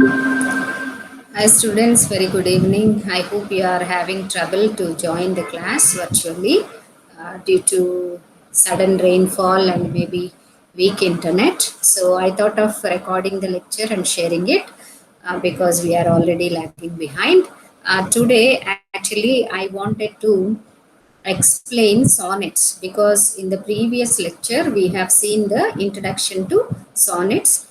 Hi students, very good evening. I hope you are having trouble to join the class virtually due to sudden rainfall and maybe weak internet. So I thought of recording the lecture and sharing it because we are already lagging behind. Today actually I wanted to explain sonnets because in the previous lecture we have seen the introduction to sonnets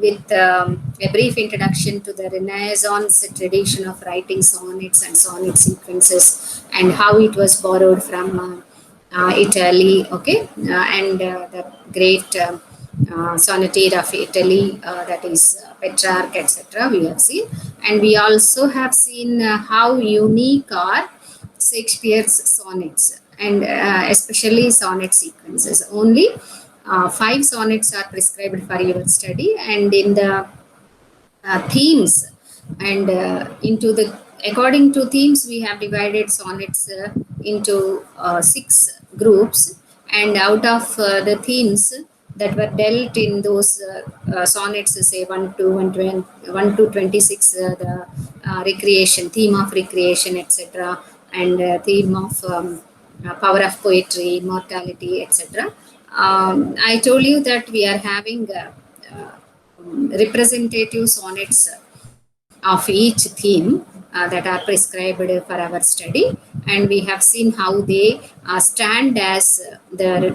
with a brief introduction to the Renaissance tradition of writing sonnets and sonnet sequences and how it was borrowed from Italy, okay, and the great sonneteer of Italy, that is Petrarch, etc. We have seen, and we also have seen how unique are Shakespeare's sonnets and especially sonnet sequences. Only five sonnets are prescribed for your study, and in the themes and into the according to themes we have divided sonnets into six groups, and out of the themes that were dealt in those sonnets, say 1 to 26, the recreation theme of recreation, etc., and theme of power of poetry, immortality, etc. I told you that we are having representative sonnets of each theme that are prescribed for our study, and we have seen how they stand as the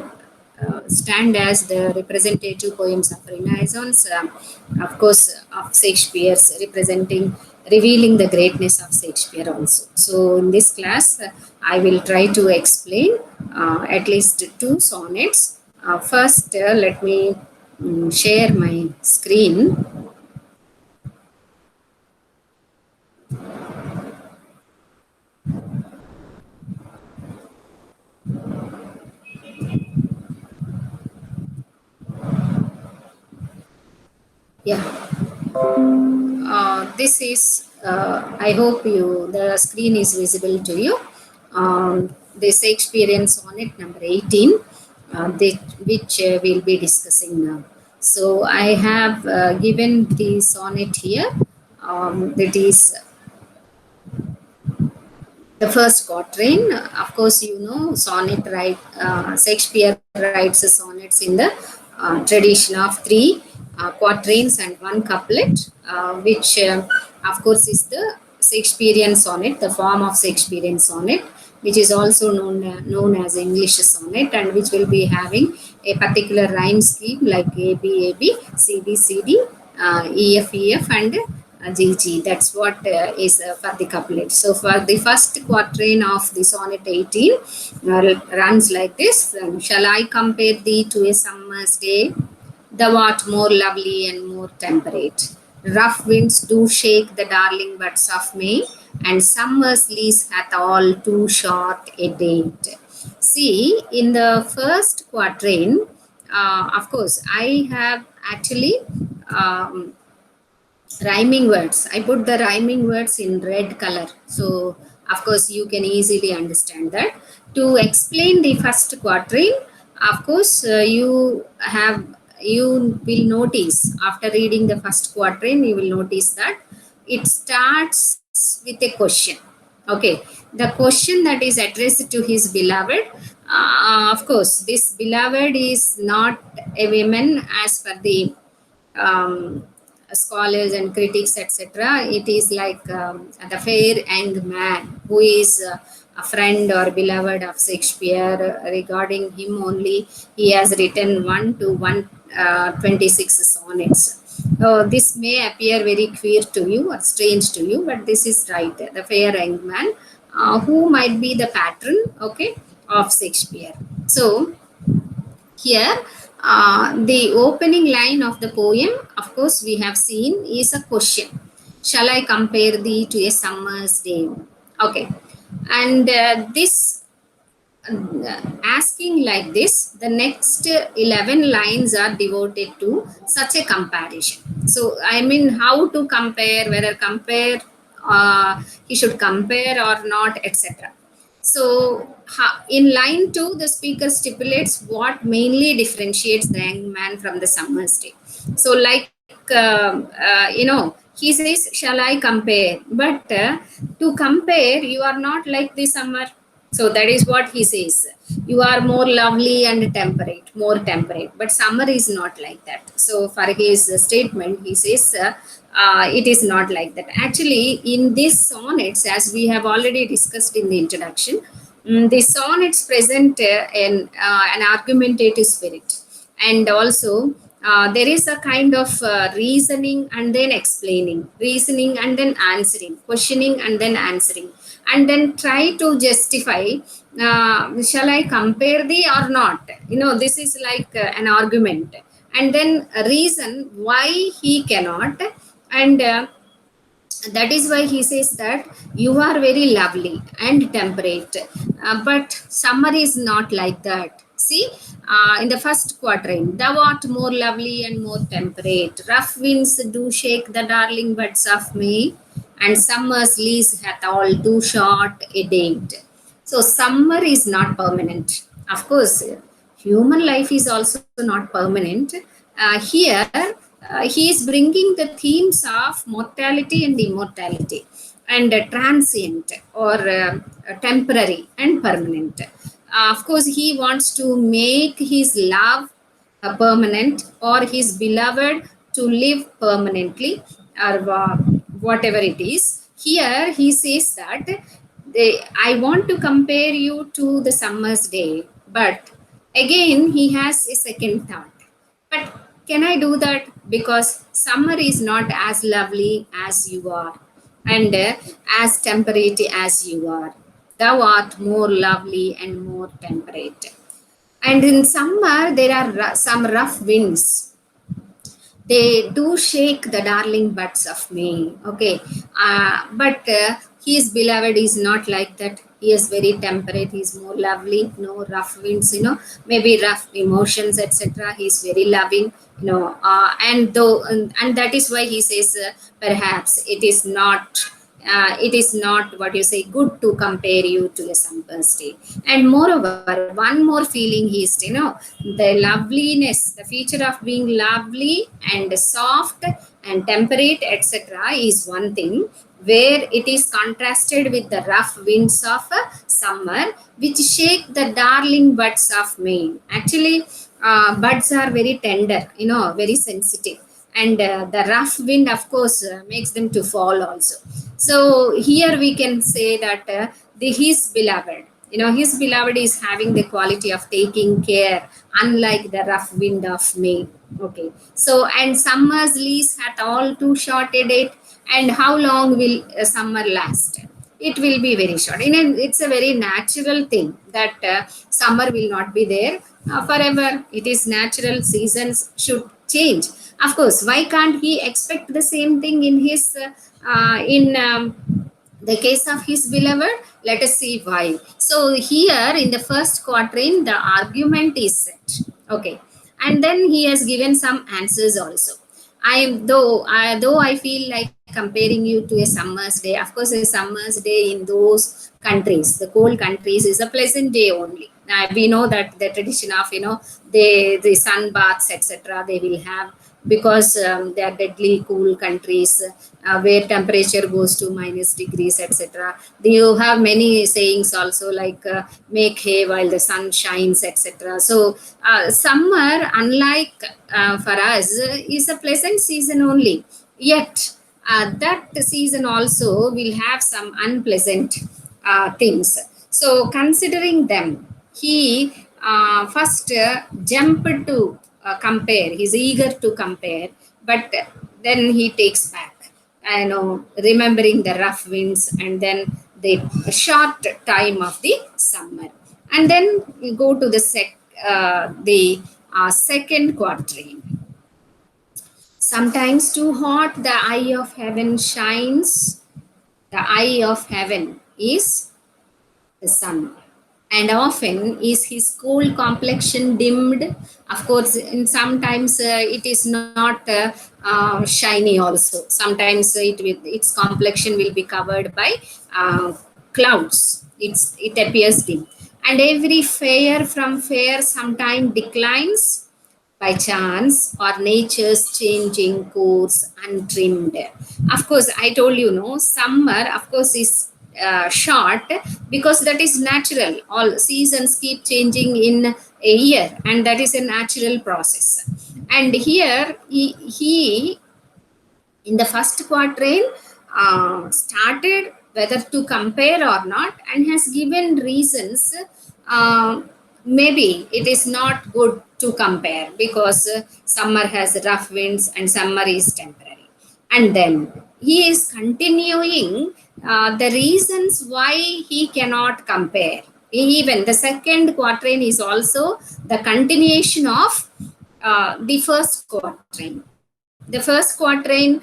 representative poems of Renaissance, of course, of Shakespeare's, revealing the greatness of Shakespeare also. So in this class, I will try to explain at least two sonnets. First, let me share my screen. Yeah, this is, I hope the screen is visible to you. The Shakespearean sonnet number 18, which we'll be discussing now. So I have given the sonnet here. That is the first quatrain. Of course, Shakespeare writes sonnets in the tradition of three quatrains and one couplet, which of course is the Shakespearean sonnet, the form of Shakespearean sonnet, which is also known as English sonnet, and which will be having a particular rhyme scheme like A B A B, C D C D, E F E F, and GG. That's what is for the couplet. So for the first quatrain of the sonnet 18, runs like this: Shall I compare thee to a summer's day? Thou art more lovely and more temperate. Rough winds do shake the darling buds of May, and summer's lease hath all too short a date. See, in the first quatrain, of course, I have actually rhyming words. I put the rhyming words in red color. So, of course, you can easily understand that. To explain the first quatrain, of course, you will notice after reading the first quatrain, you will notice that it starts with a question. Okay, the question that is addressed to his beloved. Of course, this beloved is not a woman as per the scholars and critics, etc. It is like the fair young man who is a friend or beloved of Shakespeare. Regarding him only, he has written 1 to 126 sonnets. This may appear very queer to you or strange to you, but this is right. The fair young man, who might be the patron, okay, of Shakespeare. So here, the opening line of the poem, of course, we have seen is a question. Shall I compare thee to a summer's day? Okay. And this asking like this, the next 11 lines are devoted to such a comparison. So, I mean, how to compare, whether he should compare or not, etc. So, in line 2, the speaker stipulates what mainly differentiates the young man from the summer's day. So, like, He says, shall I compare? But to compare, you are not like the summer. So that is what he says. You are more lovely and temperate, more temperate. But summer is not like that. So for his statement, he says, it is not like that. Actually, in these sonnets, as we have already discussed in the introduction, the sonnets present an argumentative spirit, and also there is a kind of reasoning and then explaining, reasoning and then answering, questioning and then answering, and then try to justify, shall I compare thee or not? This is like an argument, and then a reason why he cannot, and that is why he says that you are very lovely and temperate, but summer is not like that. See, in the first quatrain, thou art more lovely and more temperate, rough winds do shake the darling buds of May, and summer's lease hath all too short a date. So summer is not permanent. Of course, human life is also not permanent. Here, he is bringing the themes of mortality and immortality, and transient or temporary and permanent. Of course, he wants to make his love permanent, or his beloved to live permanently, or whatever it is. Here he says that I want to compare you to the summer's day, but again he has a second thought. But can I do that? Because summer is not as lovely as you are, and as temperate as you are. Thou art more lovely and more temperate. And in summer, there are some rough winds. They do shake the darling buds of May. Okay. But his beloved is not like that. He is very temperate. He is more lovely. No rough winds, maybe rough emotions, etc. He is very loving, and that is why he says, perhaps it is not what you say good to compare you to a summer's day. And moreover, one more feeling is, the loveliness, the feature of being lovely and soft and temperate, etc., is one thing, where it is contrasted with the rough winds of summer, which shake the darling buds of May. Actually, buds are very tender, very sensitive, and the rough wind, of course, makes them to fall also. So here we can say that his beloved, his beloved is having the quality of taking care, unlike the rough wind of May. Okay. So, and summer's lease hath all too short a date. And how long will summer last? It will be very short. It's a very natural thing that summer will not be there forever. It is natural. Seasons should change. Of course, why can't he expect the same thing in his in the case of his beloved? Let us see why. So here in the first quatrain, the argument is set. Okay, and then he has given some answers also. Though I feel like comparing you to a summer's day. Of course, a summer's day in those countries, the cold countries, is a pleasant day only. We know that the tradition of the sun baths, etc., they will have, because they are deadly cool countries, where temperature goes to minus degrees, etc. You have many sayings also, like make hay while the sun shines, etc. So summer, unlike for us, is a pleasant season only. Yet that season also will have some unpleasant things. So considering them, he first jumped to compare. He's eager to compare, but then he takes back, remembering the rough winds and then the short time of the summer. And then we go to the second quatrain. Sometimes too hot the eye of heaven shines. The eye of heaven is the sun, and often is his cool complexion dimmed. Of course, in sometimes it is not shiny also. Sometimes its complexion will be covered by clouds. It appears dim. And every fair from fair sometime declines, by chance or nature's changing course untrimmed. Of course, I told you, no, summer, of course, is short because that is natural. All seasons keep changing in a year, and that is a natural process. And here, he in the first quatrain started whether to compare or not and has given reasons. Maybe it is not good to compare because summer has rough winds and summer is temporary. And then he is continuing the reasons why he cannot compare. Even the second quatrain is also the continuation of the first quatrain. The first quatrain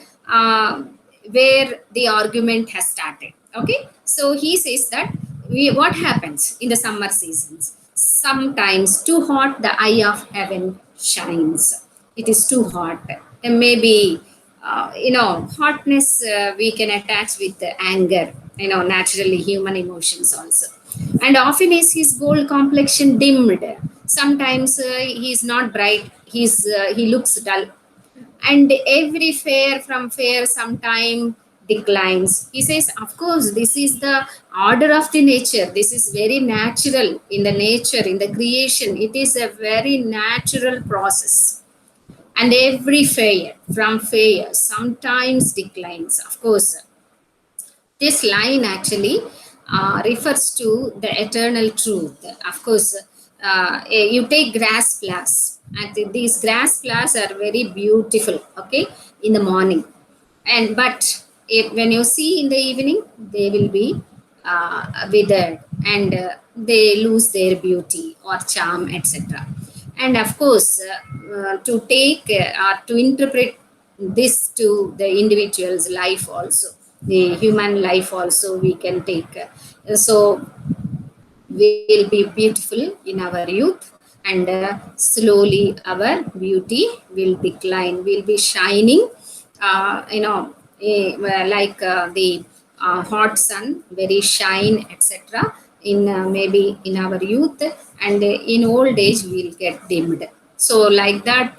where the argument has started. Okay, so he says that what happens in the summer seasons? Sometimes too hot, the eye of heaven shines. It is too hot. And maybe hotness we can attach with anger. Naturally human emotions also. And often is his gold complexion dimmed. Sometimes he is not bright. He looks dull, and every fair from fair sometime declines. He says, of course, this is the order of the nature. This is very natural in the nature, in the creation. It is a very natural process. And every fair from fair sometimes declines. Of course, this line actually refers to the eternal truth. Of course, you take grass flowers, and these grass flowers are very beautiful, okay, in the morning. And but when you see in the evening, they will be withered, and they lose their beauty or charm, etc. And of course, to take or to interpret this to the individual's life also, the human life also, we can take. So will be beautiful in our youth, and slowly our beauty will decline, will be shining, like the hot sun, very shine, etc. In maybe in our youth, and in old age we'll get dimmed. So like that,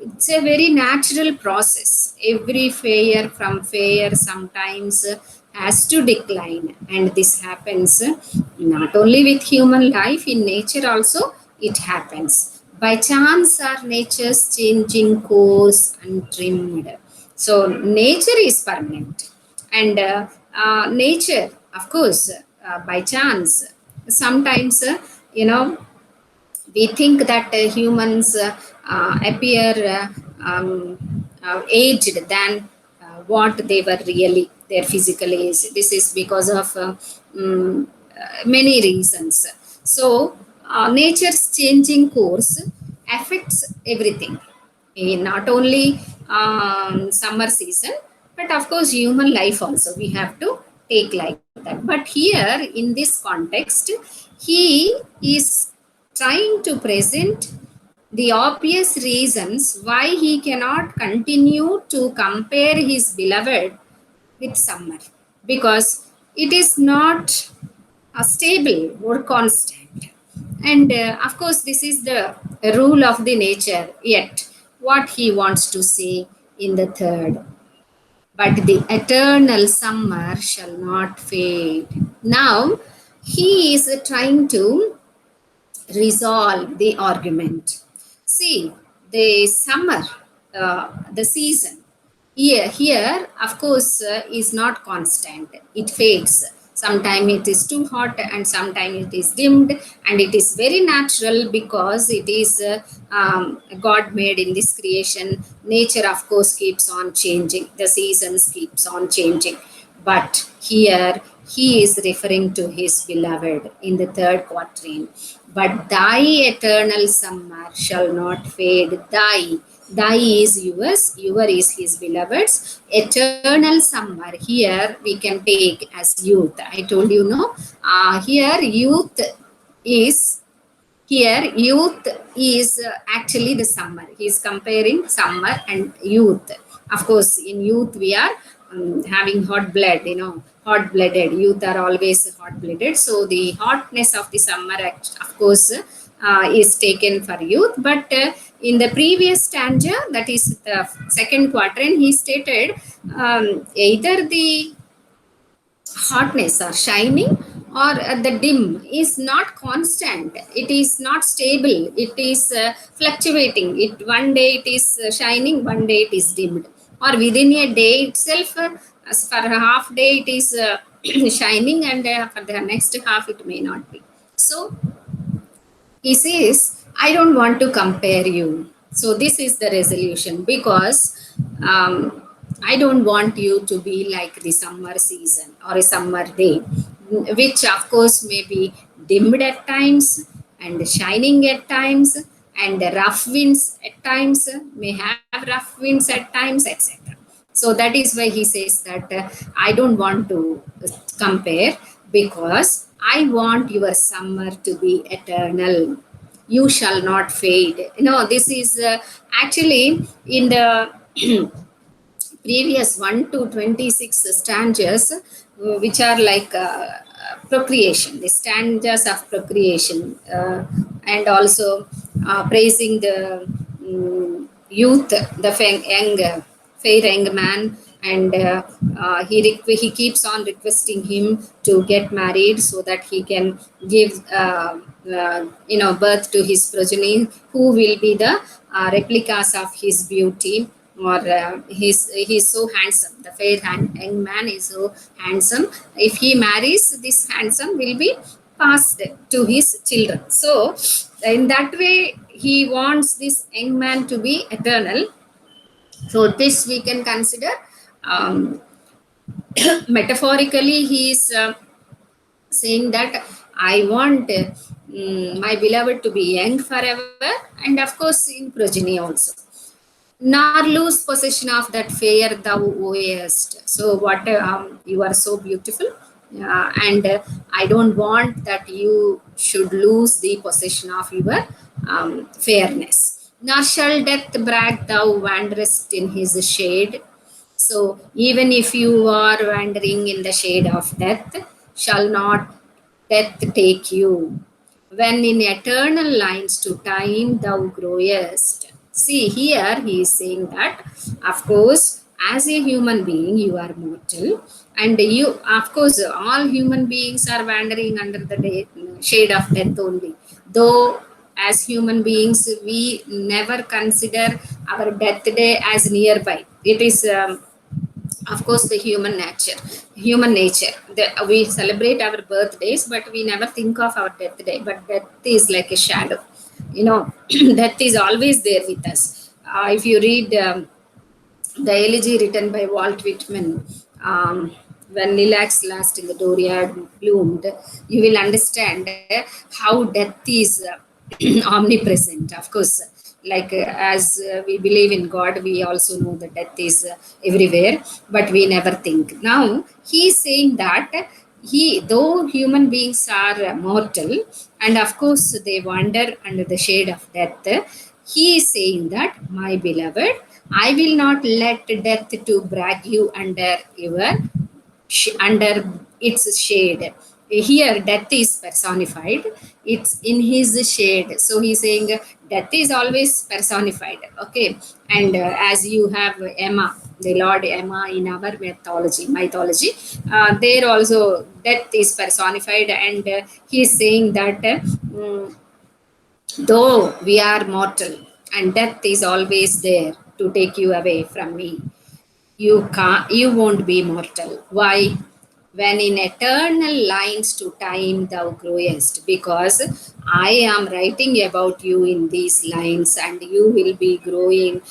it's a very natural process. Every fair from fair sometimes has to decline, and this happens not only with human life, in nature also it happens. By chance are nature's changing course untrimmed. So nature is permanent, and nature, of course, by chance, sometimes we think that humans appear aged than what they were really, their physical age. This is because of many reasons. So nature's changing course affects everything, not only summer season, but of course human life also we have to take like that. But here in this context, he is trying to present the obvious reasons why he cannot continue to compare his beloved with summer, because it is not stable or constant. And of course, this is the rule of the nature. Yet, what he wants to say in the third, but the eternal summer shall not fade. Now, he is trying to resolve the argument. See, the summer, the season, here of course, is not constant. It fades. Sometimes it is too hot and sometimes it is dimmed, and it is very natural because it is God made in this creation. Nature, of course, keeps on changing. The seasons keeps on changing. But here he is referring to his beloved in the third quatrain. But thy eternal summer shall not fade. Thy is yours, your is his beloved's. Eternal summer, here we can take as youth. I told you, no, here youth is actually the summer. He is comparing summer and youth. Of course, in youth we are having hot blood, hot blooded. Youth are always hot blooded. So the hotness of the summer, of course, is taken for youth. But In the previous stanza, that is the second quatrain, he stated either the hotness or shining or the dim is not constant, it is not stable, it is fluctuating. It one day it is shining, one day it is dimmed, or within a day itself, as for a half day it is shining, and for the next half it may not be so. He says, I don't want to compare you. So this is the resolution, because um, I don't want you to be like the summer season or a summer day, which of course may be dimmed at times and shining at times, and rough winds at times, may have rough winds at times, etc. So that is why he says that I don't want to compare, because I want your summer to be eternal. You shall not fade. This is actually in the previous 1 to 26 stanzas, which are like procreation, the stanzas of procreation, and also praising the youth, the young, fair young man, and he keeps on requesting him to get married so that he can give birth to his progeny, who will be the replicas of his beauty, or he's so handsome. The young man is so handsome. If he marries, this handsome will be passed to his children. So in that way he wants this young man to be eternal. So this we can consider, metaphorically he is saying that I want my beloved to be young forever, and of course in progeny also, nor lose possession of that fair thou owest. So what, you are so beautiful, and I don't want that you should lose the possession of your fairness. Nor shall death brag thou wanderest in his shade. So even if you are wandering in the shade of death, shall not death take you, when in eternal lines to time thou growest. See, here he is saying that, of course, as a human being, you are mortal, and you, of course, all human beings are wandering under the shade of death only. Though, as human beings, we never consider our death day as nearby. It is of course the human nature, we celebrate our birthdays, but we never think of our death day. But death is like a shadow, death is always there with us. If you read the elegy written by Walt Whitman, when lilacs last in the dooryard bloomed, you will understand how death is omnipresent. Of course, like as we believe in God, we also know that death is everywhere, but we never think. Now he is saying that though human beings are mortal, and of course they wander under the shade of death, he is saying that, my beloved, I will not let death to brag you under its shade. Here death is personified, it's in his shade. So he's saying death is always personified, okay. And as you have Emma, the Lord Emma in our mythology, there also death is personified, and he's saying that though we are mortal and death is always there to take you away from me, you won't be mortal. Why? When in eternal lines to time thou growest, because I am writing about you in these lines, and you will be growing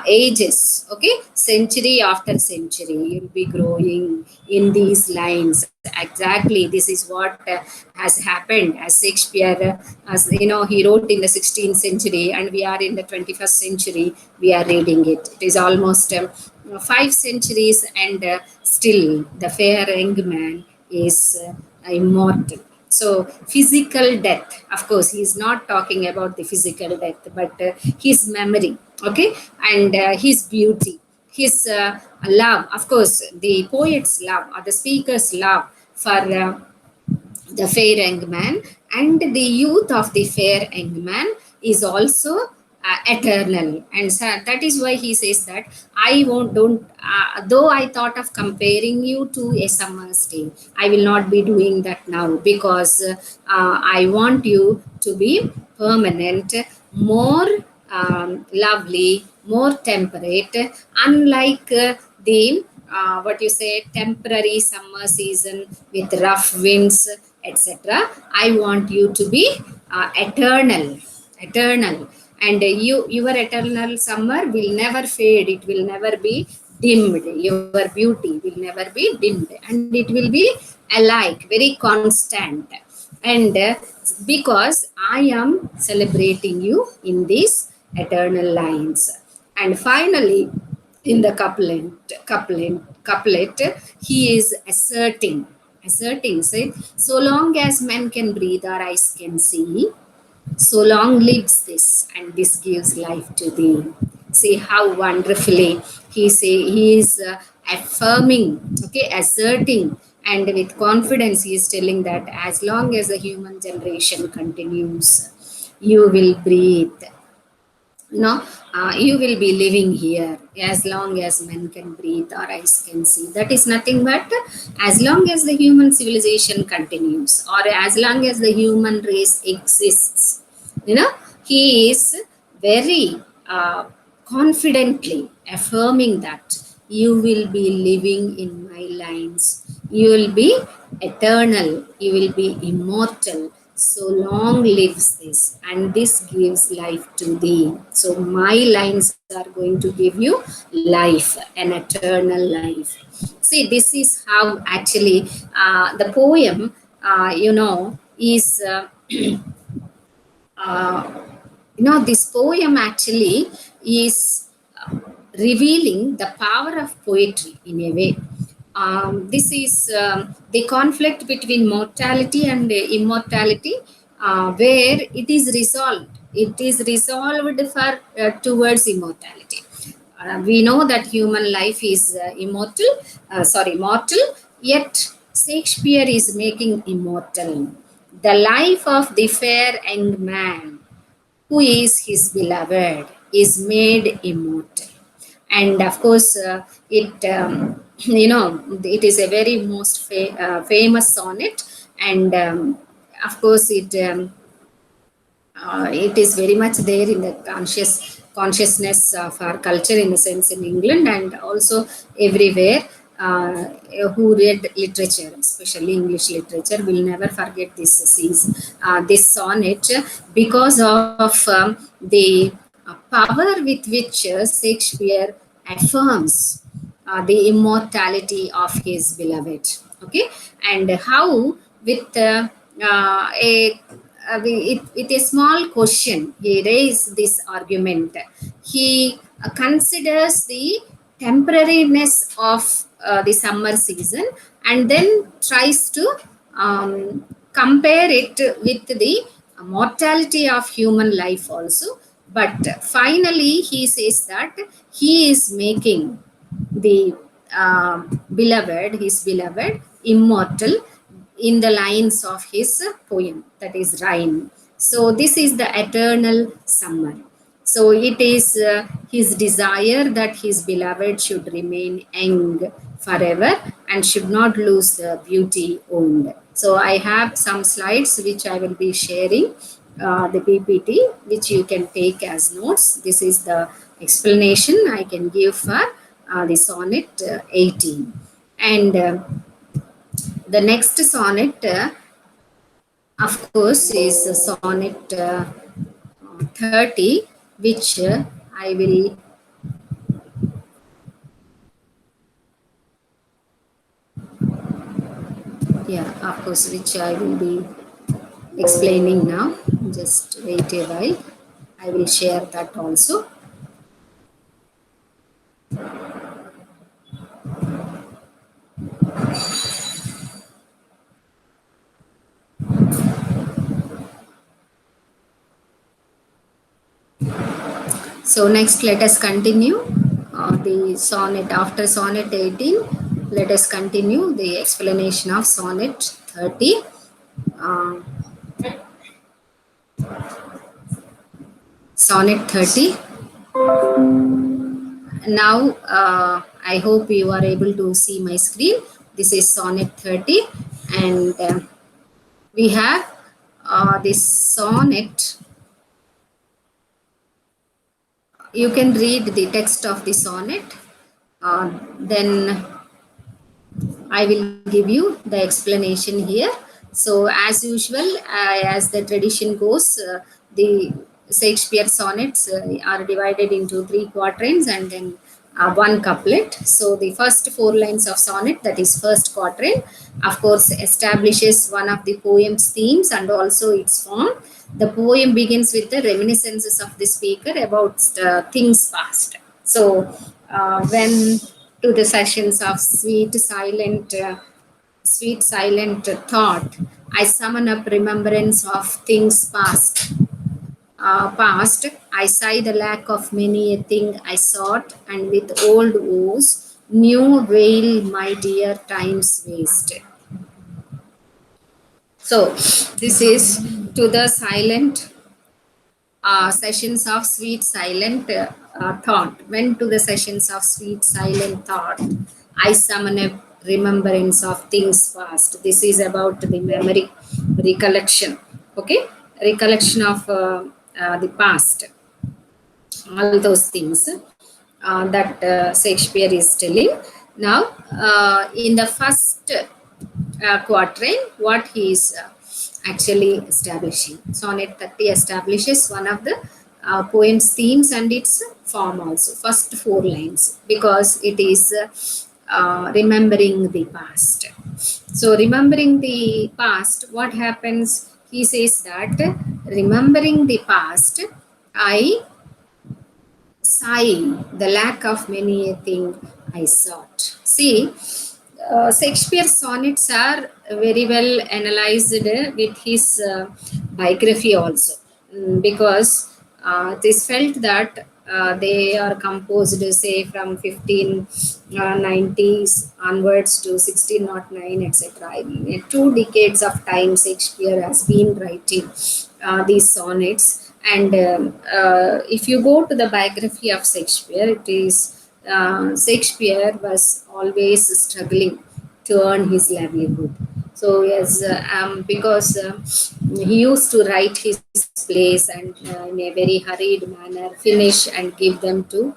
ages, okay, century after century, you'll be growing in these lines. Exactly, this is what has happened. As Shakespeare, as you know, he wrote in the 16th century, and we are in the 21st century, we are reading it. It is almost 5 centuries, and still the fair young man is immortal. So physical death, of course, he is not talking about the physical death, but his memory, okay, and his beauty, his love, of course, the poet's love or the speaker's love for the fair young man, and the youth of the fair young man is also eternal. And so that is why he says that I won't don't though I thought of comparing you to a summer's day, I will not be doing that now, because I want you to be permanent, more lovely, more temperate, unlike the what you say, temporary summer season with rough winds, etc. I want you to be eternal, eternal. And your eternal summer will never fade, it will never be dimmed, your beauty will never be dimmed, and it will be alike, very constant. And because I am celebrating you in these eternal lines. And finally, in the couplet, he is asserting, say, so long as men can breathe, our eyes can see, so long lives this, and this gives life to thee. See how wonderfully he is affirming, okay, asserting, and with confidence he is telling that as long as the human generation continues, you will breathe, you know, you will be living here as long as men can breathe or eyes can see. That is nothing but as long as the human civilization continues, or as long as the human race exists, you know, he is very confidently affirming that you will be living in my lines, you will be eternal, you will be immortal, so long lives this, and this gives life to thee. So my lines are going to give you life, an eternal life. See, this is how actually the poem, is uh, this poem actually is revealing the power of poetry in a way. This is the conflict between mortality and immortality, where it is resolved. It is resolved for towards immortality. We know that human life is mortal, yet Shakespeare is making immortal the life of the fair young man who is his beloved, is made immortal. And of course, it it is a very most famous sonnet. And of course it is very much there in the consciousness of our culture, in the sense in England and also everywhere. Who read literature, especially English literature, will never forget this sonnet, because of the power with which Shakespeare affirms the immortality of his beloved. Okay, and how with with a small question he raised this argument. He considers the temporariness of the summer season, and then tries to um, compare it with the mortality of human life also. But finally he says that he is making the his beloved immortal in the lines of his poem, that is rhyme. So this is the eternal summer. So it is his desire that his beloved should remain young forever and should not lose the beauty owned. So I have some slides which I will be sharing, the PPT, which you can take as notes. This is the explanation I can give for the sonnet 18. And the next sonnet, of course, is sonnet 30, which I will, yeah, of course, which I will be explaining now. Just wait a while. I will share that also. So next, let us continue the sonnet. After sonnet 18, let us continue the explanation of sonnet 30. Uh, Sonnet 30. Now, I hope you are able to see my screen. This is Sonnet 30, and we have this sonnet. You can read the text of the sonnet. Then I will give you the explanation here. So, as usual, as the tradition goes, the Shakespeare sonnets are divided into three quatrains and then one couplet. So, the first four lines of sonnet, that is first quatrain, of course, establishes one of the poem's themes and also its form. The poem begins with the reminiscences of the speaker about things past. So, when to the sessions of sweet silent thought, I summon up remembrance of things past. I sigh the lack of many a thing I sought, and with old woes, new veil my dear times wasted. So, this is to the silent sessions of sweet silent thought. When to the sessions of sweet silent thought, I summon a remembrance of things past. This is about the memory, recollection. Okay, recollection of the past, all those things that Shakespeare is telling. Now, in the first quatrain, what he is actually establishing. Sonnet 30 establishes one of the poem's themes and its form also. First four lines, because it is remembering the past. So, remembering the past, what happens? He says that remembering the past, I sigh the lack of many a thing I sought. See, Shakespeare's sonnets are very well analyzed with his biography also. Because it is felt that they are composed, say, from 1590s onwards to 1609, etc. In 2 decades of time, Shakespeare has been writing these sonnets. And if you go to the biography of Shakespeare, it is Shakespeare was always struggling to earn his livelihood. So yes, because he used to write his plays and in a very hurried manner finish and give them to.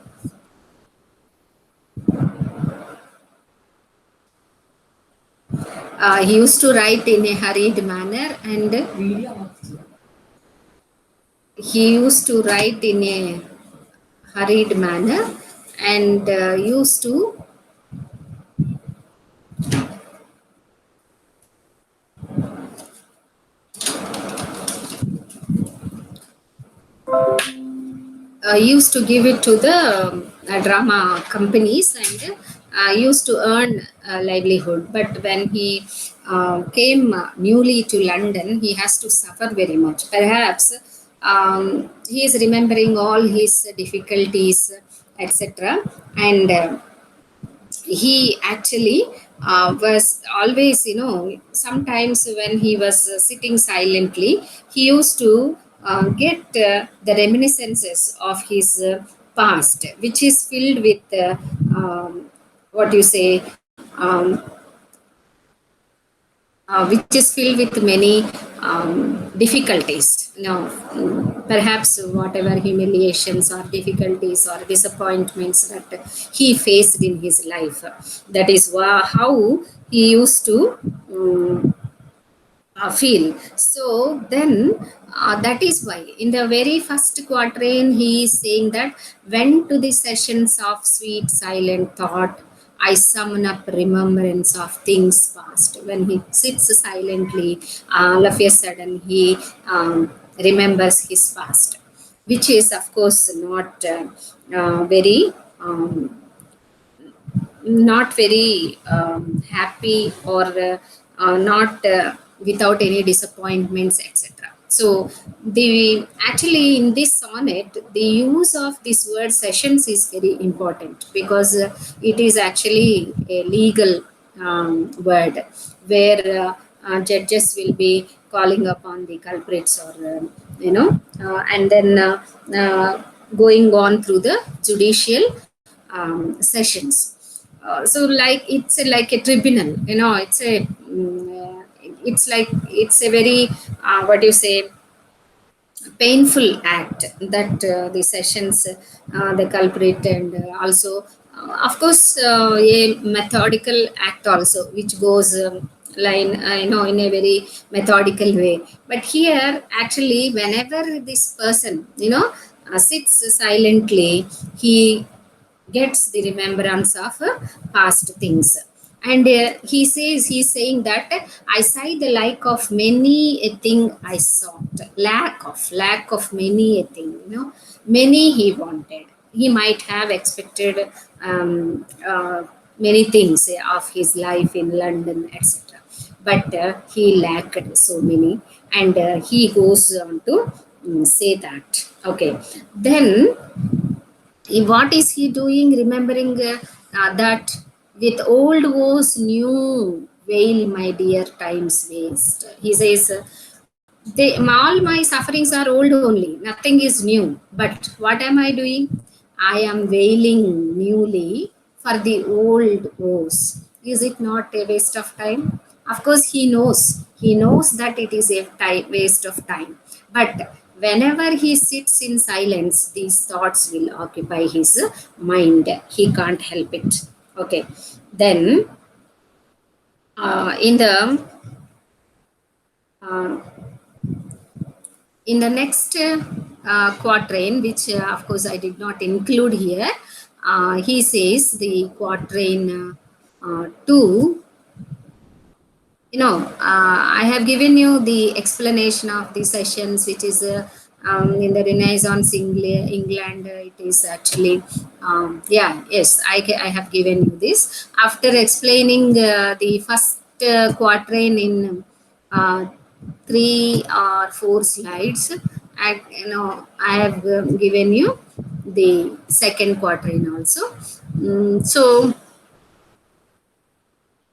He used to write in a hurried manner, and he used to write in a hurried manner and used to used to give it to the drama companies and used to earn a livelihood. But when he came newly to London, he has to suffer very much. Perhaps he is remembering all his difficulties, etc. And he actually was always, sometimes when he was sitting silently, he used to get the reminiscences of his past, which is filled with what you say, um, which is filled with many difficulties. Perhaps whatever humiliations or difficulties or disappointments that he faced in his life. That is how he used to feel. So then, that is why in the very first quatrain he is saying that when to the sessions of sweet silent thought, I summon up remembrance of things past. When he sits silently, all of a sudden he remembers his past, which is of course very not very happy, or not without any disappointments, etc. So the actually in this sonnet, the use of this word sessions is very important, because it is actually a legal word, where judges will be calling upon the culprits or and then going on through the judicial sessions. So like it's like a tribunal, it's like it's a very what do you say, painful act that the sessions, the culprit, and also of course a methodical act also, which goes line in a very methodical way. But here actually whenever this person sits silently, he gets the remembrance of past things. And he's saying that I say the like of many a thing I sought, lack of many a thing, many he wanted. He might have expected many things of his life in London, etc., but he lacked so many. And he goes on to say that. Okay, then what is he doing? Remembering that with old woes new veil, my dear times waste. He says, all my sufferings are old only, nothing is new. But what am I doing? I am wailing newly for the old woes. Is it not a waste of time? Of course he knows that it is a waste of time. But whenever he sits in silence, these thoughts will occupy his mind. He can't help it. Okay, then in the uh, in the next quatrain, which of course I did not include here, he says the quatrain 2. I have given you the explanation of the sessions, which is in the Renaissance England. It is actually, yes, I have given you this. After explaining the first quatrain in uh, 3 or 4 slides, I have given you the second quatrain also. So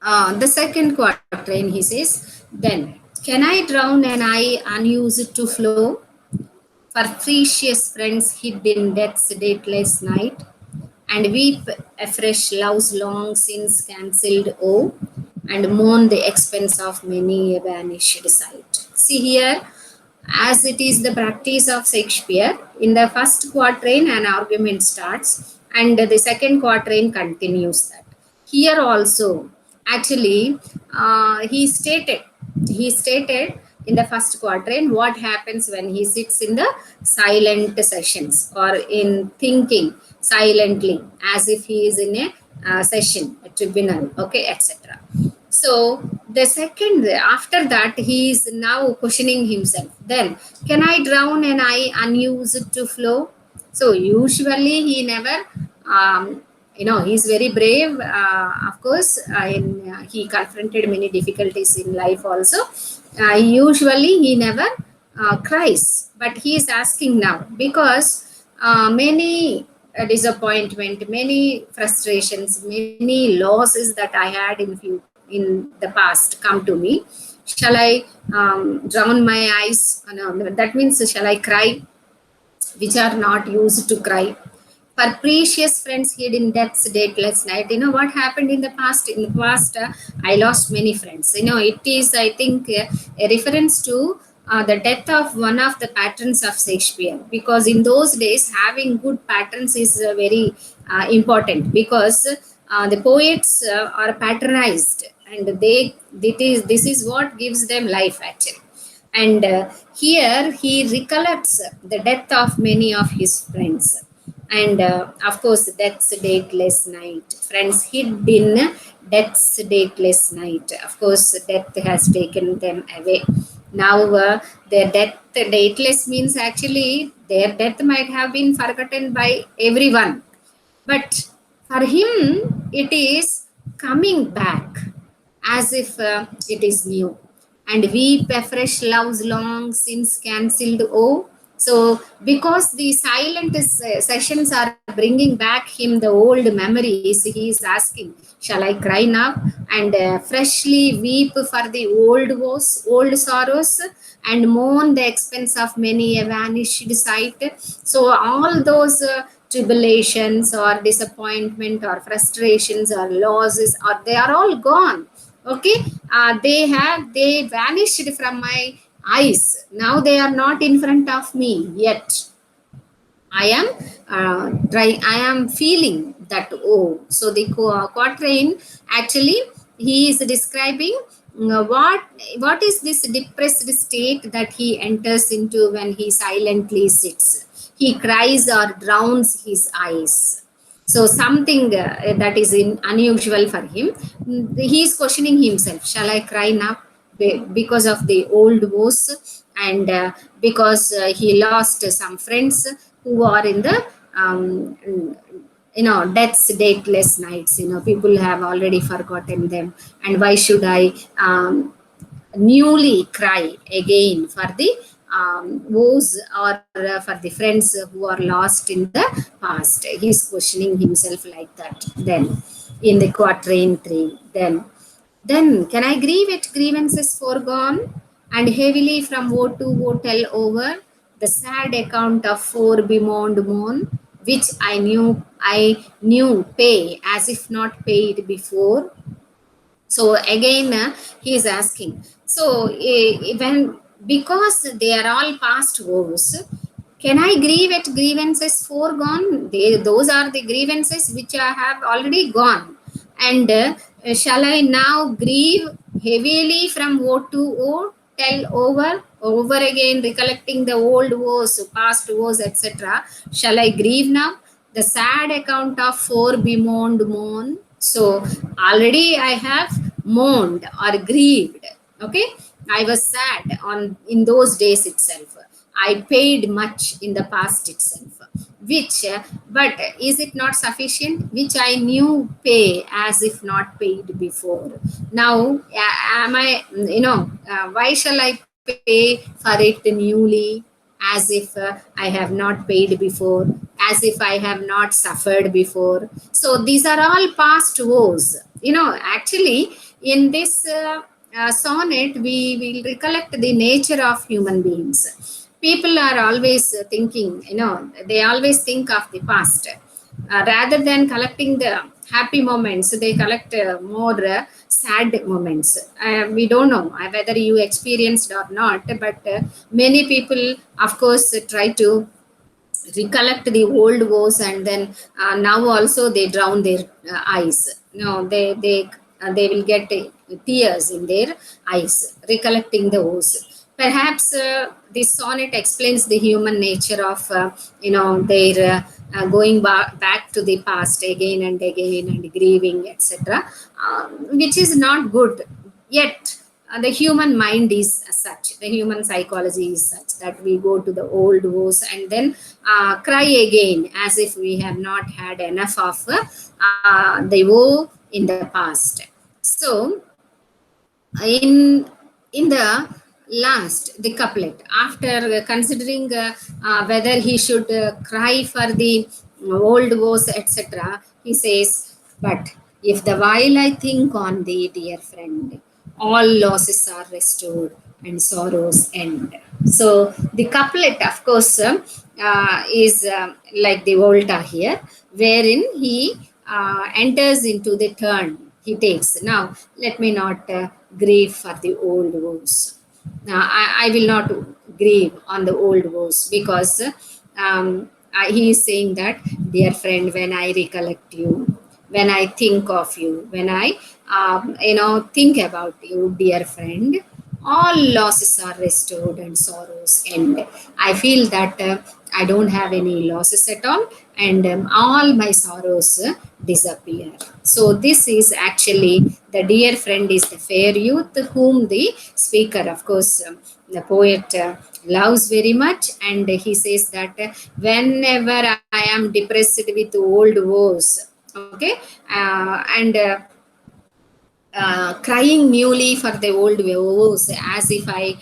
the second quatrain, he says, then can I drown an eye unused to flow for precious friends hid in death's dateless night, and weep afresh love's long since cancelled woe, and mourn the expense of many a vanished sight. See here, as it is the practice of Shakespeare, in the first quatrain an argument starts, and the second quatrain continues that. Here also, actually, he stated in the first quatrain what happens when he sits in the silent sessions or in thinking silently, as if he is in a session, a tribunal, okay, etc. So the second, after that, he is now questioning himself. Then, can I drown an eye unused to flow? So usually he never, he's very brave. Of course, he confronted many difficulties in life also. Usually he never cries, but he is asking now because many disappointment, many frustrations, many losses that I had in the past come to me. Shall I drown my eyes? No, that means shall I cry, which are not used to cry? For precious friends hid in death's dateless night. What happened in the past? In the past, I lost many friends. It is, I think, a reference to the death of one of the patrons of Shakespeare. Because in those days, having good patrons is very important, because the poets are patronized, and this is what gives them life actually. And here he recollects the death of many of his friends. And of course, death's dateless night, friends hid in death's dateless night. Of course, death has taken them away. Now their death dateless means actually their death might have been forgotten by everyone, but for him it is coming back as if it is new. And weep afresh love's long since cancelled woe, So because the silent sessions are bringing back him the old memories, he is asking, shall I cry now and freshly weep for the old woes, old sorrows, and mourn the expense of many a vanished sight? So all those tribulations or disappointment or frustrations or losses, or they are all gone. Okay, they vanished from my eyes. Now they are not in front of me yet. I am I am feeling that. Oh, so the quatrain actually, he is describing what is this depressed state that he enters into when he silently sits. He cries or drowns his eyes. So something that is unusual for him. He is questioning himself. Shall I cry now? Because of the old woes, and because he lost some friends who are in the um, death's dateless nights. People have already forgotten them, and why should I newly cry again for the woes, or for the friends who are lost in the past? He's questioning himself like that. Then in the quatrain 3, then can I grieve at grievances foregone, and heavily from woe to woe tell over the sad account of forebemoaned moan, which I knew pay as if not paid before? So again, he is asking. So when, because they are all past woes, can I grieve at grievances foregone? Those are the grievances which I have already gone. And shall I now grieve heavily from woe to woe, tell over again, recollecting the old woes, past woes, etc.? Shall I grieve now? The sad account of forebemoaned moan. So already I have mourned or grieved. Okay, I was sad on in those days itself. I paid much in the past itself, which, but is it not sufficient? Which I knew pay as if not paid before. Now, am I, why shall I pay for it newly, as if I have not paid before, as if I have not suffered before? So these are all past woes. Actually, in this sonnet, we will recollect the nature of human beings. People are always thinking, they always think of the past. Rather than collecting the happy moments, they collect more sad moments. We don't know whether you experienced or not, but many people, of course, try to recollect the old woes, and then now also they drown their eyes. They will get tears in their eyes recollecting the woes. Perhaps this sonnet explains the human nature of their going back to the past again and again and grieving, etc., which is not good. Yet the human mind is such, the human psychology is such, that we go to the old woes and then cry again as if we have not had enough of the woe in the past. So in the last, the couplet, after considering whether he should cry for the old woes, etc., he says, but if the while I think on thee, dear friend, all losses are restored and sorrows end. So the couplet, of course, is like the volta here, wherein he enters into the turn he takes. Now, let me not grieve for the old woes. I will not grieve on the old woes, because he is saying that, dear friend, when I recollect you, when I think of you, when I think about you, dear friend, all losses are restored and sorrows end. I feel that I don't have any losses at all, and all my sorrows disappear. So this is actually, the dear friend is the fair youth whom the speaker, of course, the poet loves very much, and he says that whenever I am depressed with old woes, okay, and crying newly for the old woes, as if I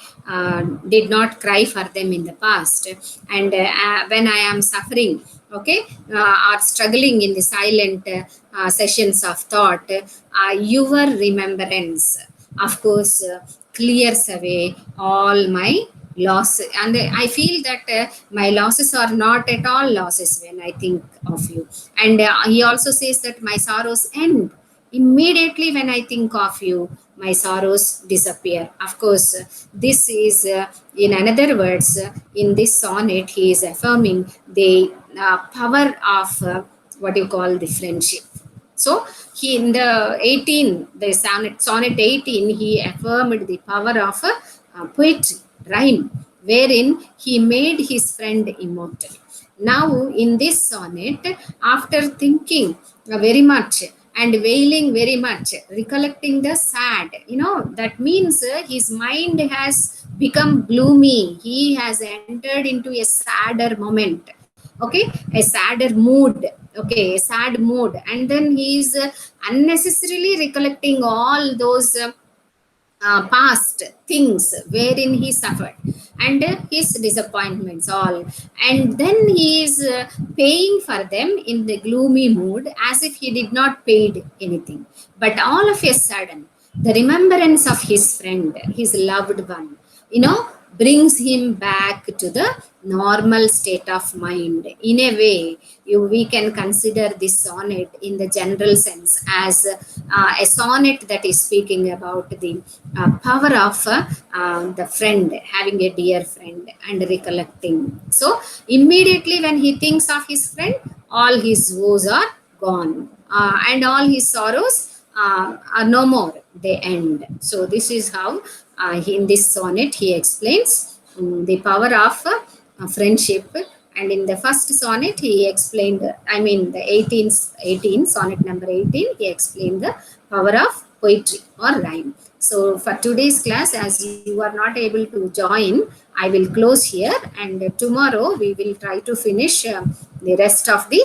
did not cry for them in the past. And when I am suffering, okay, or struggling in the silent sessions of thought, your remembrance, of course, clears away all my loss. And I feel that my losses are not at all losses when I think of you. And he also says that my sorrows end immediately when I think of you. My sorrows disappear. Of course, this is, in another words, in this sonnet, he is affirming the power of what you call the friendship. So he in the 18, the sonnet 18, he affirmed the power of poetry, rhyme, wherein he made his friend immortal. Now in this sonnet, after thinking very much and wailing very much, recollecting the sad, that means his mind has become gloomy. He has entered into a sadder moment, okay, a sadder mood, okay, a sad mood. And then he is unnecessarily recollecting all those past things wherein he suffered, and his disappointments all, and then he is paying for them in the gloomy mood as if he did not paid anything. But all of a sudden, the remembrance of his friend, his loved one, brings him back to the normal state of mind. In a way, we can consider this sonnet in the general sense as a sonnet that is speaking about the power of the friend, having a dear friend and recollecting. So immediately when he thinks of his friend, all his woes are gone, and all his sorrows are no more, they end. So this is how in this sonnet he explains the power of friendship. And in the first sonnet he explained, I mean the 18 sonnet number 18, he explained the power of poetry or rhyme. So for today's class, as you are not able to join, I will close here, and tomorrow we will try to finish the rest of the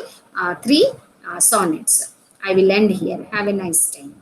three sonnets. I will end here. Have a nice time.